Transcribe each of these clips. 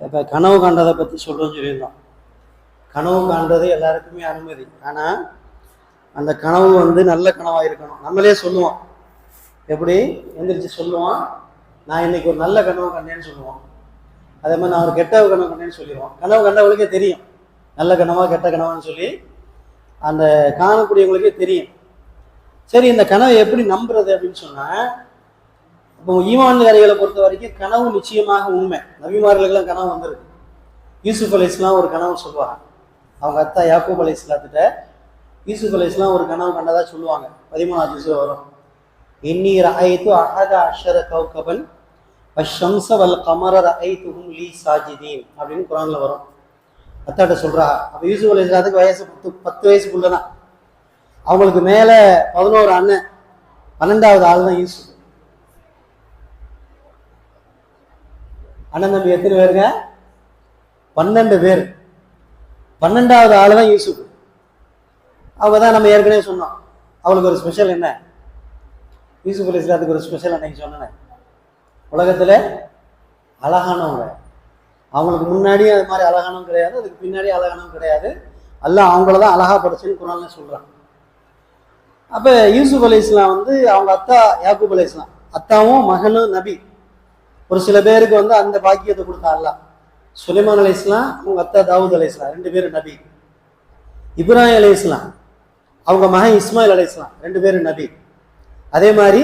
இப்போ கனவு காண்றதை பற்றி சொல்கிறோன்னு சொல்லியிருந்தோம். கனவு காண்றது எல்லாருக்குமே அனுமதி. ஆனால் அந்த கனவு நல்ல கனவாக இருக்கணும். நம்மளே சொல்லுவோம், எப்படி எந்திரிச்சு சொல்லுவோம், நான் இன்னைக்கு ஒரு நல்ல கனவு கண்டேன்னு சொல்லுவோம். அதே மாதிரி நான் ஒரு கெட்ட கனவு கண்டேன்னு சொல்லிடுவோம். கனவு கண்டவங்களுக்கே தெரியும் நல்ல கனவா கெட்ட கனவான்னு சொல்லி, அந்த காணக்கூடியவங்களுக்கே தெரியும். சரி, இந்த கனவை எப்படி நம்புறது அப்படின்னு சொன்னால், இப்போ ஈமான்காரிகளை பொறுத்த வரைக்கும் கனவு நிச்சயமாக உண்மை. நபிமார்களுக்கெல்லாம் கனவு வந்திருக்கு. யூசுப் அலைஹிஸ்ஸலாம் ஒரு கனவு சொல்லுவாங்க. அவங்க அத்தா யாக்கூப் அலைஹிஸ்ஸலாத்திட்ட யூசுப் அலைஹிஸ்ஸலாம் ஒரு கனவு கண்டதா சொல்லுவாங்க. 13வது ஜுஸ்ல வரும், இன்னி ரஅய்து அஹத அஷர கௌகபன் வஷம்ஸ வல் கமர ரஅய்துஹும் லீ சாஜிதீன் அப்படின்னு குர்ஆன்ல வரும். அத்தாட்ட சொல்றா. அப்போ யூசுப் அலைஹிஸ்ஸலாத்துக்கு வயசு 10 வயசுக்குள்ளதான். அவங்களுக்கு மேல 11 அண்ணன், 12வது ஆள் தான் யூசுப். அண்ணன் தம்பி எத்தனை பேருங்க? 12 பேர். 12வது ஆள் தான் யூசுப். அவங்க தான் நம்ம ஏற்கனவே சொன்னோம், அவளுக்கு ஒரு ஸ்பெஷல் என்ன, யூசுப் அலைஹிஸ்ஸலாத்துக்கு ஒரு ஸ்பெஷல் அன்னைக்கு சொன்னேன், உலகத்துல அழகானவங்க. அவங்களுக்கு முன்னாடி அது மாதிரி அழகானவங்க கிடையாது, அதுக்கு பின்னாடி அழகானவங்க கிடையாது. அல்லாஹ் அவங்கள தான் அழகா படைச்சுன்னு குர்ஆன்ல சொல்றாங்க. அப்ப யூசுப் அலைஹிஸ்ஸலாம் அவங்க அத்தா யாக்கூப் அலைஹிஸ்ஸலாம், அத்தாவும் மகனும் நபி. ஒரு சில பேருக்கு அந்த பாக்கியத்தை கொடுத்தா அல்லாஹ். சுலைமான் அலைஹிஸ்ஸலாம் அவங்க அத்தா தாவூத் அலைஹிஸ்ஸலாம் 2 பேரும் நபி. இப்ராஹிம் அலைஹிஸ்ஸலாம் அவங்க மகன் இஸ்மாயில் அலைஹிஸ்ஸலாம் 2 பேரும் நபி. அதே மாதிரி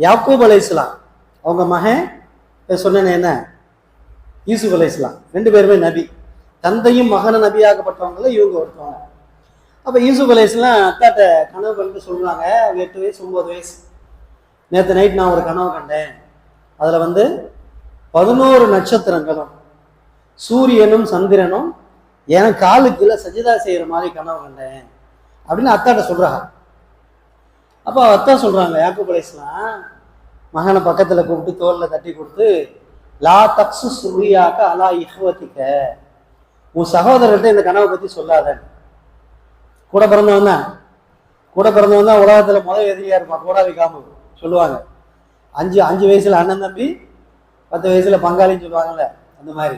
யாக்கூப் அலைஹிஸ்ஸலாம் அவங்க மகன் சொன்னேன்னு என்ன, யூசுப் அலைஹிஸ்ஸலாம் 2 பேருமே நபி. தந்தையும் மகனும் நபியாகப்பட்டவங்கள இவங்க ஒருத்தவங்க. அப்ப யூசுப் அலைஹிஸ்ஸலாம் அத்தாட்ட கனவு கண்டு சொல்றாங்க, 8 வயசு 9 வயசு, நேற்று நைட் நான் ஒரு கனவு கண்டேன். அதுல 11 நட்சத்திரங்களும் சூரியனும் சந்திரனும் என் காலுக்குள்ள சஜிதா செய்யற மாதிரி கனவு கண்டேன் அப்படின்னு அத்தாட்ட சொல்றாங்க. அப்போ அத்தா சொல்றாங்க, யாக்கூப் அலைஹிஸ்ஸலாம் மகனை பக்கத்துல கூப்பிட்டு தோல்ல தட்டி கொடுத்து, லா தக்சு சுரியாக்க அலா இஹ்வதிக்க, உன் சகோதரர்கிட்ட இந்த கனவை பத்தி சொல்லாத. கூட பிறந்தவன் தான் உலகத்துல முதல் எதிரியா இருப்பான், கோடாவி காமு சொல்லுவாங்க. 5 வயசுல அண்ணன் தம்பி, 10 வயசுல பங்காளின்னு சொல்லுவாங்கல்ல, அந்த மாதிரி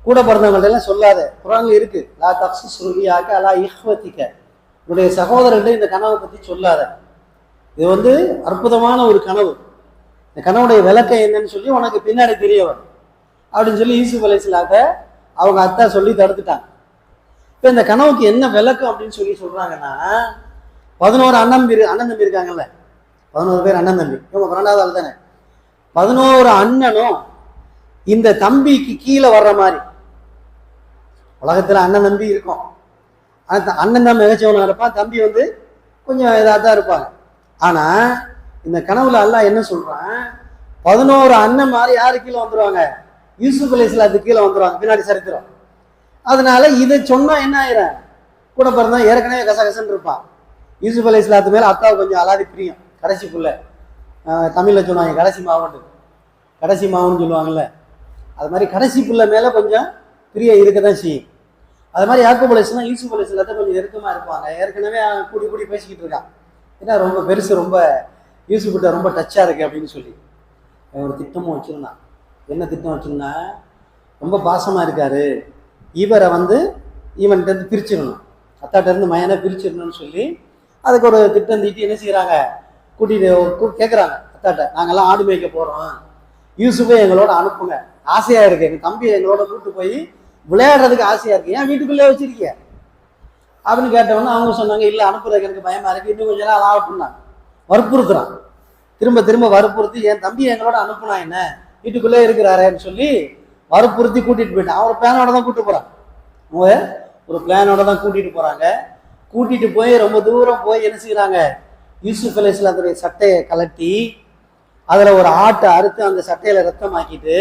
கூட பிறந்தவங்கள்ட்ட எல்லாம் சொல்லாத. குர்ஆன்ல இருக்கு, லா தக்சு சுரியாக்க அலா இஹ்வதிக்க, உன்னுடைய சகோதரர்கிட்ட இந்த கனவை பத்தி சொல்லாத. இது அற்புதமான ஒரு கனவு, இந்த கனவுடைய விளக்கம் என்னன்னு சொல்லி உனக்கு பின்னாடி தெரிய வரும் அப்படின்னு சொல்லி யூசுப் அலைஹிஸ்ஸலாத்தை அவங்க அத்தா சொல்லி தடுத்துட்டாங்க. இப்போ இந்த கனவுக்கு என்ன விளக்கம் அப்படின்னு சொல்லி சொல்றாங்கன்னா, 11 அண்ணன் தம்பி இருக்காங்கல்ல, 11 பேர் அண்ணன் தம்பி, இவங்க 12வது ஆள் தானே. 11 அண்ணனும் இந்த தம்பிக்கு கீழே வர்ற மாதிரி. உலகத்துல அண்ணன் தம்பி இருக்கும், அண்ணன் தான் மிகச்சவனா இருப்பான், தம்பி கொஞ்சம் இதாக தான் இருப்பாங்க. ஆனா இந்த கனவுல அல்லாஹ் என்ன சொல்றான், 11 அண்ணன் மாதிரி யாரு கீழே வந்துருவாங்க, யூசுப் அலைஹிஸ்ஸலாத்துக்கு கீழே வந்துருவாங்க, பின்னாடி சரித்திரம். அதனால இதை சொன்னா என்ன ஆயிரும், கூட பிறந்தா ஏற்கனவே கசகசன்னு இருப்பான். யூசுப் அலைஹிஸ்ஸலாத்து மேல அத்தாவுக்கு கொஞ்சம் அலாதி பிரியம். கடைசிக்குள்ள தமிழ்ல சொல்லுவாங்க கடைசி மாவுன்னு சொல்லுவாங்கல்ல, அது மாதிரி கடைசி புள்ள மேல கொஞ்சம் பிரியம் இருக்கதான் செய்யும். அது மாதிரி யாக்கூப் அலைஹிஸ்ஸலாம் யூசுப் அலைஹிஸ்ஸலாத்தை கொஞ்சம் நெருக்கமா இருப்பாங்க. ஏற்கனவே கூடி பேசிக்கிட்டு இருக்கான், ஏன்னா ரொம்ப பெருசு, ரொம்ப யூசுப்கிட்ட ரொம்ப டச்சா இருக்கு அப்படின்னு சொல்லி ஒரு திட்டமும் வச்சிருந்தான். என்ன திட்டம் வச்சிருந்தா, ரொம்ப பாசமா இருக்காரு, இவரை இவன்கிட்ட இருந்து பிரிச்சிடணும், அத்தாட்ட இருந்து மயனை பிரிச்சிடணும்னு சொல்லி அதுக்கு ஒரு திட்டம் தீட்டி என்ன செய்யறாங்க, கூட்டிட்டு கேட்குறாங்க அத்தாட்ட, நாங்கெல்லாம் ஆடு மேய்க்க போறோம், யூசுஃபை எங்களோட அனுப்புங்க, ஆசையா இருக்கு, எங்க தம்பியை எங்களோட கூட்டு போய் விளையாடுறதுக்கு ஆசையா இருக்கு, ஏன் வீட்டுக்குள்ளே வச்சிருக்கீங்க அப்படின்னு கேட்டவொன்னே அவங்க சொன்னாங்க, இல்லை அனுப்புறதுக்கு எனக்கு பயமா இருக்கு, இன்னும் கொஞ்ச நாள் ஆகட்டும்னா வற்புறுத்துறான். திரும்ப வற்புறுத்தி என் தம்பியை எங்களோட அனுப்புனா என்ன, வீட்டுக்குள்ளே இருக்கிறாரேன்னு சொல்லி வற்புறுத்தி கூட்டிட்டு போயிட்டான். அவர் பிளானோட தான் கூட்டிட்டு போறான், ஒரு பிளானோட தான் கூட்டிட்டு போறாங்க. கூட்டிட்டு போய் ரொம்ப தூரம் போய் என்ன செய்யறாங்க, யூசுப் அலைஹிஸ்ஸலாத்துடைய சட்டையை கலட்டி அதுல ஒரு ஆட்டை அறுத்து அந்த சட்டையில ரத்தமாக்கிட்டு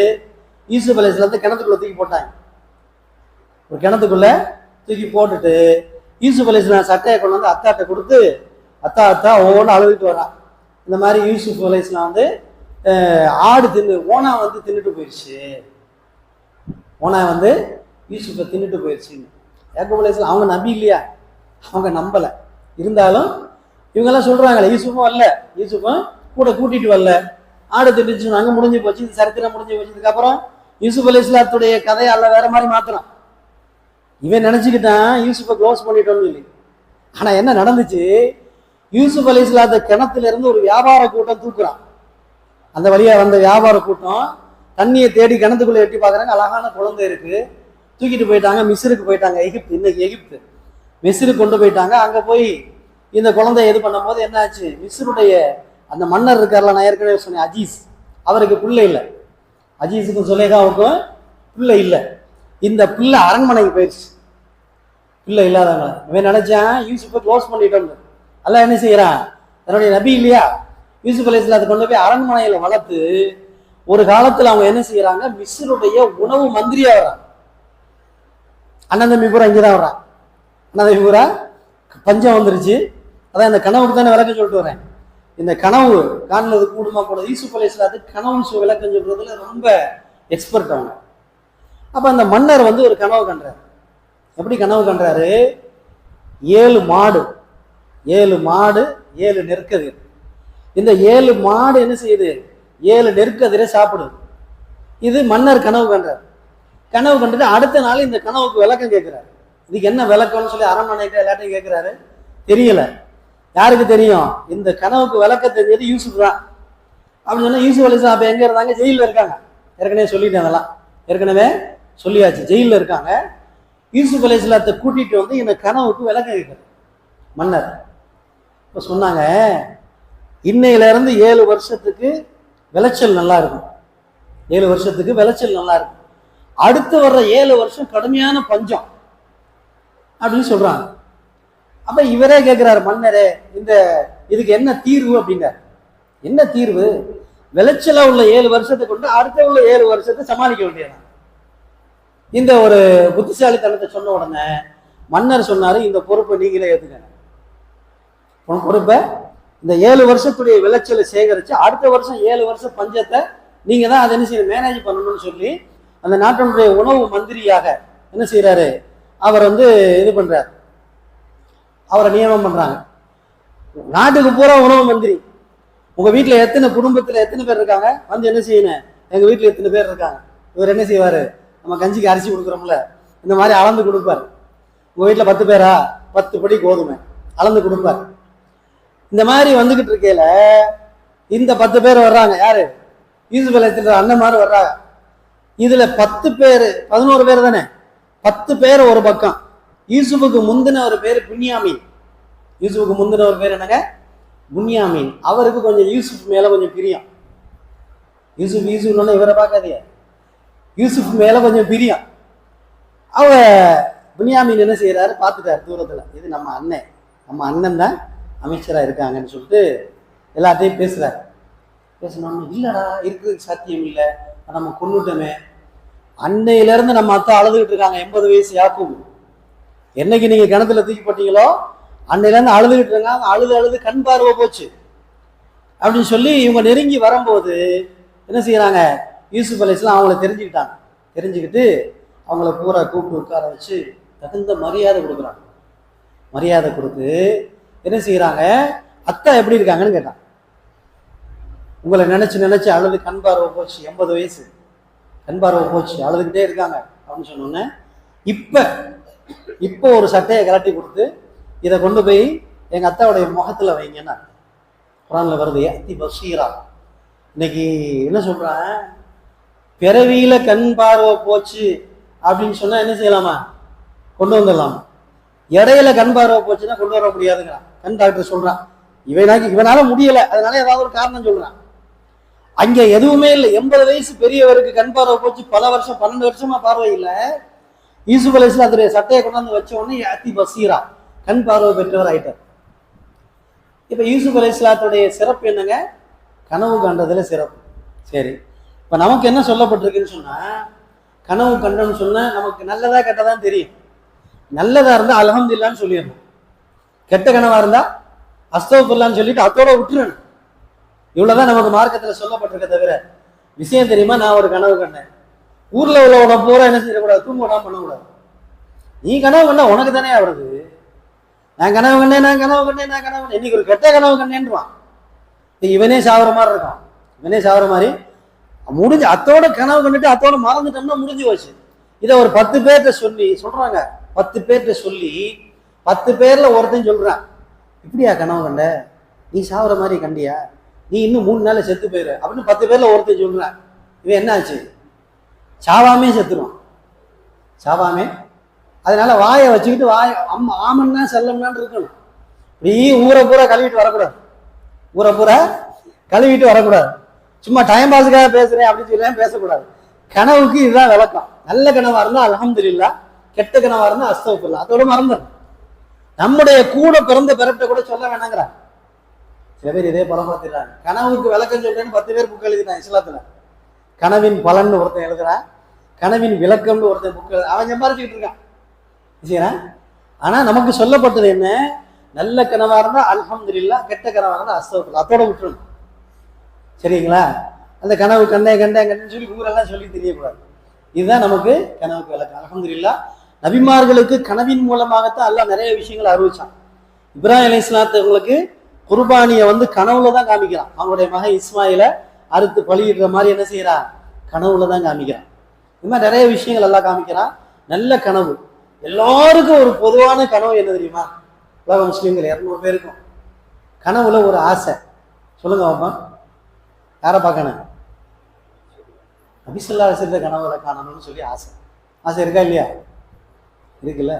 யூசுப் அலைஹிஸ்ஸலாத்தை கிணத்துக்குள்ள தூக்கி போட்டாங்க. ஒரு கிணத்துக்குள்ள தூக்கி போட்டுட்டு யூசுப் அலைஹிஸ்ஸலாம் சட்டையை கொண்டு அத்தாட்ட கொடுத்து, அத்தா ஒவ்வொன்று அழுதுட்டு வரான். இந்த மாதிரி யூசுப் அலைஹிஸ்ஸலாம் ஆடு ஓனா தின்னுட்டு போயிடுச்சு, ஓனா யூசுஃபை தின்னுட்டு போயிடுச்சுன்னு. யாக்கூப் அலைஹிஸ்ஸலாம் அவங்க நபி இல்லையா, அவங்க நம்பல. இருந்தாலும் இவங்கெல்லாம் சொல்றாங்களே, யூசுஃபும் வரல, யூசுஃபும் கூட கூட்டிட்டு வரல, ஆடு திட்டுச்சு, அங்கே முடிஞ்சு போச்சு, இந்த சரித்திரம் முடிஞ்சு போச்சு. இதுக்கப்புறம் யூசுப் அலைஹிஸ்ஸலாத்துடைய கதையை அல்ல வேற மாதிரி மாத்துறான். இவன் நினைச்சுக்கிட்டான் யூசுஃபை க்ளோஸ் பண்ணிட்டோம்னு சொல்லி. ஆனா என்ன நடந்துச்சு, யூசுப் அலைஹிஸ்ஸலாத்தை கிணத்துல இருந்து ஒரு வியாபார கூட்டம் தூக்குறான். அந்த வழியா வந்த வியாபார கூட்டம் தண்ணியை தேடி கிணத்துக்குள்ள எட்டி பார்க்குறாங்க, அழகான குழந்தை இருக்கு, தூக்கிட்டு போயிட்டாங்க. மிஸ்ருக்கு போயிட்டாங்க, எகிப்து, இன்னைக்கு எகிப்து. மிஸ்ருக்கு கொண்டு போயிட்டாங்க. அங்க போய் இந்த குழந்தைய இது பண்ணும் போது என்ன ஆச்சு, மிஸ்ருடைய அந்த மன்னர் இருக்கார்ல, நான் ஏற்கனவே சொன்னேன் அஜீஸ், அவருக்கு பிள்ளை இல்லை. அஜீஸுக்கும் சுலேகாவுக்கும் பிள்ளை இல்லை. இந்த பிள்ளை அரண்மனைக்கு போயிடுச்சு. பிள்ளை இல்லாதவங்க இவன் நினைச்சான் யூசுஃபை க்ளோஸ் பண்ணிட்டோம்னு. அல்ல என்ன செய்யறான், தன்னுடைய நபி இல்லையா யூசுப் அலைஹிஸ்ஸலாத்தை கொண்டு போய் அரண்மனையில வளர்த்து ஒரு காலத்துல அவங்க என்ன செய்யறாங்க, மிஸ்ருடைய உணவு மந்திரியா வர்றாங்க. அண்ணன் தம்பி பூரா இங்கதான் வர்றான். அண்ணன் தம்பி பூரா பஞ்சம் வந்துருச்சு. அதான் இந்த கனவுக்கு தானே விளக்கம் சொல்லிட்டு வரேன். இந்த கனவு காணுறது கூடுமா கூட யூசுப் அலைஹிஸ்ஸலாத்துக்கு கனவு விளக்கம் சொல்றதுல ரொம்ப எக்ஸ்பர்ட் அவங்க. அப்ப அந்த மன்னர் வந்து ஒரு கனவு கண்டாரு. எப்படி கனவு கண்டாரு, 7 மாடு 7 நெற்கதிர். இந்த 7 மாடு என்ன செய்யுது, 7 நெற்கதிரை சாப்பிடுது. இது மன்னர் கனவு கண்டார். கனவு கண்டுட்டு அடுத்த நாள் இந்த கனவுக்கு விளக்கம் கேட்கிறாரு. இதுக்கு என்ன விளக்கம்னு சொல்லி அரண்மனைக்கு எல்லாத்தையும் கேட்கிறாரு. தெரியல. யாருக்கு தெரியும், இந்த கனவுக்கு விளக்கம் தெரிஞ்சது யூசுப் தான். அப்படின்னு சொன்னா யூசுப் அலைஹிஸ்ஸலாம் அப்ப எங்க இருந்தாங்க, ஜெயிலில் இருக்காங்க. ஏற்கனவே சொல்லிட்டேன், அதெல்லாம் ஏற்கனவே சொல்லியாச்சு. ஜெயிலில் இருக்காங்க. யூசுப் அலைஹிஸ்ஸலாத்தை கூட்டிட்டு வந்து இந்த கனவுக்கு விளக்கம் கேட்கிறார் மன்னர். இப்ப சொன்னாங்க, இன்னையில இருந்து 7 வருஷத்துக்கு விளைச்சல் நல்லா இருக்கும். 7 வருஷத்துக்கு விளைச்சல் நல்லா இருக்கும். அடுத்து வர்ற 7 வருஷம் கடுமையான பஞ்சம் அப்படின்னு சொல்றாங்க. அப்ப இவரே கேட்கிறாரு, மன்னரே இதுக்கு என்ன தீர்வு அப்படின்னாரு. என்ன தீர்வு, விளைச்சலா உள்ள 7 வருஷத்தை கொண்டு அடுத்த உள்ள 7 வருஷத்தை சமாளிக்க வேண்டியதான். இந்த ஒரு புத்திசாலித்தனத்தை சொன்ன உடனே மன்னர் சொன்னாரு, இந்த பொறுப்பை நீங்களே ஏத்துக்கங்க. பொறுப்பை இந்த 7 வருஷத்துடைய விளைச்சலை சேகரிச்சு அடுத்த வருஷம் 7 வருஷம் பஞ்சத்தை நீங்க தான் அதை என்ன செய்ய மேனேஜ் பண்ணணும்னு சொல்லி அந்த நாட்டினுடைய உணவு மந்திரியாக என்ன செய்யறாரு, அவர் வந்து இது பண்றாரு, அவரை நியமனம் பண்றாங்க. நாட்டுக்கு பூரா உணவு மந்திரி. உங்க வீட்டுல எத்தனை குடும்பத்துல எத்தனை பேர் இருக்காங்க, வந்து என்ன செய்யணும், எங்க வீட்டுல எத்தனை பேர் இருக்காங்க. இவர் என்ன செய்வாரு, நம்ம கஞ்சிக்கு அரிசி கொடுக்குறோம்ல, இந்த மாதிரி அளந்து கொடுப்பார். உங்க வீட்டுல 10 பேரா, 10 படி கோதுமை அளந்து கொடுப்பார். இந்த மாதிரி வந்துகிட்டு இருக்கையில இந்த 10 பேர் வர்றாங்க. யாரு, யூசுப் அலைஹிஸ்ஸலாம் அண்ணன் மாதிரி வர்றாங்க. இதுல 10 பேர் 11 பேர் தானே, 10 பேர் ஒரு பக்கம். யூசுஃபுக்கு முந்தின ஒரு பேர் புன்யாமீன். யூசுஃபுக்கு முந்தின ஒரு பேர் என்னங்க, புன்யாமீன். அவருக்கு கொஞ்சம் யூசுப் மேல கொஞ்சம் பிரியம். யூசுஃப் இவரை பார்க்காதீங்க, யூசுப் மேல கொஞ்சம் பிரியம். அவ புன்யாமீன் என்ன செய்யறாரு, பார்த்துட்டாரு தூரத்துல, இது நம்ம அண்ணன் தான் அமைச்சரா இருக்காங்கன்னு சொல்லிட்டு எல்லாத்தையும் பேசுறாரு. பேசணும்னு, இல்லடா இருக்கிறதுக்கு சாத்தியம் இல்லை, நம்ம கொண்டுட்டோமே. அன்னையில இருந்து நம்ம அத்தை அழுதுகிட்டு இருக்காங்க. 80 வயசு யாக்கூப், என்னைக்கு நீங்க கிணத்துல தூக்கி போட்டீங்களோ அன்னையில இருந்து அழுதுகிட்டு இருக்காங்க. அழுது கண் பார்வை போச்சு அப்படின்னு சொல்லி இவங்க நெருங்கி வரும்போது என்ன செய்யறாங்க, யூசுப் அலைஹிஸ்ஸலாம் அவங்கள தெரிஞ்சுக்கிட்டு அவங்கள பூரா கூப்பிட்டு உட்கார வச்சு தகுந்த மரியாதை கொடுக்குறாங்க. மரியாதை கொடுத்து என்ன செய்யறாங்க, அத்தா எப்படி இருக்காங்கன்னு கேட்டான். உங்களை நினைச்சு அழுது கண் பார்வை போச்சு, 80 வயசு கண் பார்வை போச்சு, அழுதுகிட்டே இருக்காங்க அப்படின்னு சொன்னோன்னே இப்போ ஒரு சட்டையை கலட்டி கொடுத்து இதை கொண்டு போய் எங்க அத்தாவுடைய முகத்துல வைங்கன்னா குரான்ல வருது, அத்தி பஷீரா. இன்னைக்கு என்ன சொல்றேன், பிறவியில கண் பார்வை போச்சு அப்படின்னு சொன்னா என்ன செய்யலாமா, கொண்டு வந்துடலாமா. இடையில கண் பார்வை போச்சுன்னா கொண்டு வர முடியாதுங்கிறான். கண் டாக்டர் சொல்றான், இவனால முடியல, அதனால ஏதாவது ஒரு காரணம் சொல்றான். அங்க எதுவுமே இல்லை. 80 வயசு பெரியவருக்கு கண் பார்வை போச்சு, பல வருஷம் 12 வருஷமா பார்வை இல்லை. யூசுப் அலைஹிஸ்ஸலாத்துடைய சட்டையை கொண்டாந்து வச்ச உடனே அத்தி பசீரா, கண் பார்வை பெற்றவர் ஆயிட்டார். இப்ப யூசுப் அலைஹிஸ்ஸலாத்துடைய சிறப்பு என்னங்க, கனவு கண்டதுல சிறப்பு. சரி, இப்ப நமக்கு என்ன சொல்லப்பட்டிருக்குன்னு சொன்னா, கனவு கண்டன்னு சொன்னா நமக்கு நல்லதா கெட்டதான் தெரியும். நல்லதா இருந்தா அல்ஹம்துலில்லாஹ்னு சொல்லிடணும், கெட்ட கனவா இருந்தா அஸ்தக்ஃபிருல்லாஹ்னு சொல்லிட்டு அதோட விட்டுறணும். இவ்வளவுதான் நமக்கு மார்க்கத்துல சொல்லப்பட்டிருக்க தவிர விஷயம் தெரியுமா, நான் ஒரு கனவு கண்டேன், ஊர்ல உள்ளவன பூரா என்ன செய்யக்கூடாது, தூங்க விடாம பண்ணக்கூடாது. நீ கனவு கண்டா உனக்கு தானே வருது, நான் கனவு கண்டேன் இன்னைக்கு ஒரு கெட்ட கனவு கண்டேன்றான். இவனே சாவர மாதிரி இருக்கான். இவனே சாவர மாதிரி முடிஞ்சு அத்தோட கனவு கண்டுட்டு அத்தோட மறந்துட்டோம்னா முடிஞ்சு போச்சு. இதை ஒரு 10 பேர்கிட்ட சொல்லி சொல்றாங்க. 10 பேர்கிட்ட சொல்லி 10 பேர்ல ஒருத்தன் சொல்றான், இப்படியா கனவு கண்ட, நீ சாவுற மாதிரி கண்டியா, நீ இன்னும் 3 நாள்ல செத்து போயிரு அப்படின்னு 10 பேர்ல ஒருத்தன் சொல்றான். இவன் என்ன ஆச்சு? சாவாமே செத்துருவான். சாவாமே. அதனால வாயை வச்சுக்கிட்டு ஆமன்னா செல்லம்னான்னு இருக்கணும். இப்படி ஊரை பூரா கழுவிட்டு வரக்கூடாது. ஊரை பூரா கழுவிட்டு வரக்கூடாது. சும்மா டைம் பாஸுக்காக பேசுறேன் அப்படின்னு சொல்லி பேசக்கூடாது. கனவுக்கு இதுதான் விளக்கம். நல்ல கனவா இருந்தா அல்ஹம்துலில்லாஹ், கெட்ட கனவா இருந்தா அஸ்தக்ஃபிருல்லாஹ். அதோட மறந்துடும். நம்முடைய கூட பிறந்த பிறப்பை கூட சொல்ல வேணாங்கிறான். சில பேர் இதே பலமாத்திடுறாங்க. கனவுக்கு விளக்கம் சொல்றேன்னு 10 பேர் புக் எழுதிட்டான் இஸ்லாத்துல. கனவின் பலன் ஒருத்தன் எழுதுறான், கனவின் விளக்கம்னு ஒருத்தன் புக் எழுத, அவன் சம்பாரிச்சுக்கிட்டு இருக்கான். சரியா? ஆனா நமக்கு சொல்லப்பட்டது என்ன? நல்ல கனவா இருந்தா அல்ஹம்துலில்லாஹ், கெட்ட கனவா இருந்தா அஸ்தக்ஃபிருல்லாஹ். அதோட விட்டுருணும். சரிங்களா? அந்த கனவு கண்டேன்னு சொல்லி ஊரெல்லாம் சொல்லி தெரியக்கூடாது. இதுதான் நமக்கு கனவுக்கு விளக்கம். அல்ஹம்துலில்லாஹ், நபிமார்களுக்கு கனவின் மூலமாகத்தான் அல்லாஹ் நிறைய விஷயங்களை அறிவிச்சான். இப்ராஹிம் அலைஹிஸ்ஸலாத்து அவங்களுக்கு குர்பானியை கனவுல தான் காமிக்கிறான். அவங்களுடைய மகன் இஸ்மாயில அறுத்து பலியிடுற மாதிரி என்ன செய்யறான்? கனவுல தான் காமிக்கிறான். இது மாதிரி நிறைய விஷயங்கள் எல்லாம் காமிக்கிறான். நல்ல கனவு. எல்லாருக்கும் ஒரு பொதுவான கனவு என்ன தெரியுமா? உலக முஸ்லீம்கள் 200 பேருக்கும் கனவுல ஒரு ஆசை. சொல்லுங்க பாப்பா, யாரை பார்க்கணும்? நபி ஸல்லல்லாஹு அலைஹி வஸல்லம் கனவுல காணணும்னு சொல்லி ஆசை. ஆசை இருக்கா இல்லையா? இருக்குல்ல.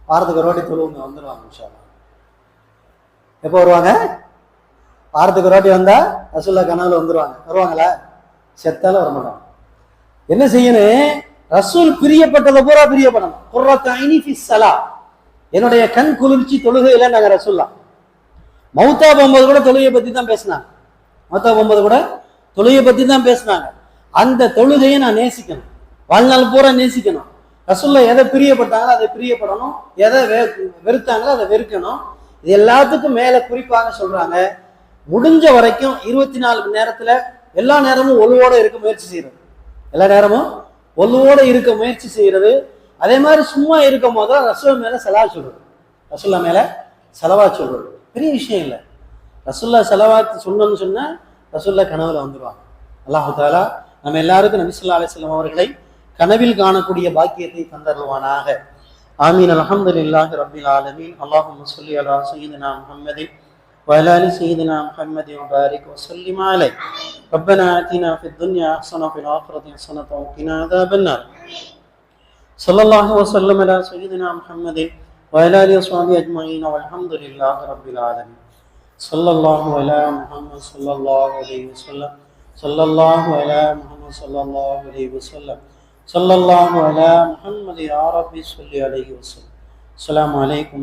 வாரத்துக்கு ஒரு வாட்டி தொழுவுங்க, வந்துடுவாங்க இன்ஷா அல்லாஹ். எப்போ வருவாங்க? வாரத்துக்கு ஒரு வாட்டி வந்தா ரசூலுல்லாஹ் கனவுல வந்துருவாங்க. வருவாங்களா? செத்தாலும் வர மாட்டாங்க. என்ன செய்யணும்? ரசூல் பிரியப்பட்டதை பூரா பிரியப்படணும். குர்ரத்து ஐனி ஃபி ஸலாத், என்னுடைய கண் குளிர்ச்சி தொழுகையில நாங்க ரசூலுல்லாஹ். மௌத்தா போகும்போது கூட தொழுகையை பத்தி தான் பேசினாங்க. மௌத்தா போகும்போது கூட தொழுகையை பத்தி தான் பேசினாங்க. அந்த தொழுகையை நான் நேசிக்கணும், வாழ்நாள் பூரா நேசிக்கணும். ரசூலுல்லாஹ் எதை பிரியப்பட்டாங்களோ அதை பிரியப்படணும், எதை வெறுத்தாங்களோ அதை வெறுக்கணும். இது எல்லாத்துக்கும் மேல குறிப்பாக சொல்றாங்க, முடிஞ்ச வரைக்கும் 24 மணி நேரத்துல எல்லா நேரமும் ஒழுவோட இருக்க முயற்சி செய்யறது. எல்லா நேரமும் ஒழுவோட இருக்க முயற்சி செய்யறது. அதே மாதிரி சும்மா இருக்கும் போது ரசூல் மேல செலவா சொல்றது. ரசூல்லா மேல செலவா சொல்றது பெரிய விஷயம் இல்லை. ரசூல்லா செலவாத்து சொன்னோம்னு சொன்னா ரசூல்லா கனவுல வந்துருவாங்க. அல்லாஹ் தஆலா நம்ம எல்லாருக்கும் நபி ஸல்லல்லாஹு அலைஹி வஸல்லம் அவர்களை கனவில் காணக்கூடிய பாக்கியத்தை தந்தருள்வானாக. ஆமீன். அல்ஹம்துலில்லாஹி ரப்பில் ஆலமீன். அல்லாஹும்ம ஸல்லி அலா சய்யிதினா முஹம்மதின் وعلى آل سيدنا محمد وبارك وسلم عليه. ربنا آتنا في الدنيا حسنة وفي الآخرة حسنة وقنا عذاب النار. صلى الله وسلم على سيدنا محمد وعلى آله وصحبه أجمعين والحمد لله رب العالمين. صلى الله على محمد صلى الله عليه وسلم. صلى الله على محمد صلى الله عليه وسلم. صلى الله على محمد يا رب صل عليه وسلم. السلام عليكم.